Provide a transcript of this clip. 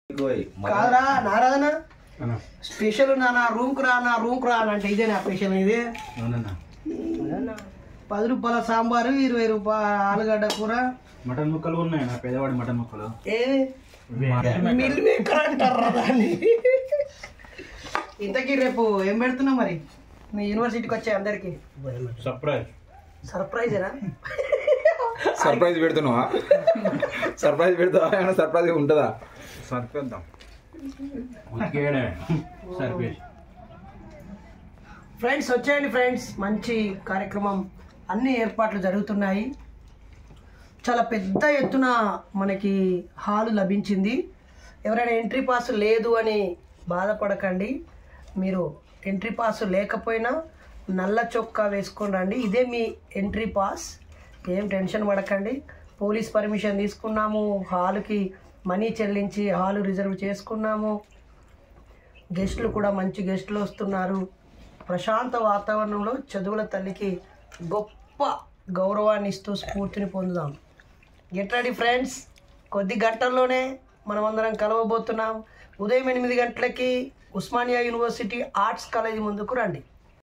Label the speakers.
Speaker 1: కాదురా నారాధన స్పెషల్ నా రూమ్ కు రా అంటే ఇదేనా స్పెషల్ ఇది 10 రూపాయల సాంబారు 20 రూపాయల ఆలుగడ్డ కూర
Speaker 2: మటన్ ముక్కలు ఉన్నాయి నా పేదవాడి మటన్ ముక్కలు
Speaker 1: మిల్ మేకర్ అంటారా దాన్ని ఇంతకీ రేపు ఏం పెడుతున్నావు మరి మీ యూనివర్సిటీకి వచ్చే అందరికి సర్ప్రైజేనా
Speaker 3: సర్ప్రైజ్ పెడుతున్నావా సర్ప్రైజ్ పెడతావా ఏమైనా సర్ప్రైజ్ ఉంటుందా సర్ప్రైద్దాం
Speaker 1: ఫ్రెండ్స్ వచ్చేయండి ఫ్రెండ్స్ మంచి కార్యక్రమం అన్ని ఏర్పాట్లు జరుగుతున్నాయి చాలా పెద్ద ఎత్తున మనకి హాలు లభించింది ఎవరైనా ఎంట్రీ పాస్ లేదు అని బాధపడకండి మీరు ఎంట్రీ పాస్ లేకపోయినా నల్ల చొక్కా వేసుకొని రండి ఇదే మీ ఎంట్రీ పాస్ ఏం టెన్షన్ పడకండి పోలీస్ పర్మిషన్ తీసుకున్నాము హాల్కి మనీ చెల్లించి హాలు రిజర్వ్ చేసుకున్నాము గెస్టులు కూడా మంచి గెస్టులు వస్తున్నారు ప్రశాంత వాతావరణంలో చదువుల తల్లికి గొప్ప గౌరవాన్ని ఇస్తూ స్ఫూర్తిని పొందుదాం గెట్ రెడీ ఫ్రెండ్స్ కొద్ది గంటల్లోనే మనమందరం కలవబోతున్నాం ఉదయం 8 గంటలకి ఉస్మానియా యూనివర్సిటీ ఆర్ట్స్ కాలేజీ ముందుకు రండి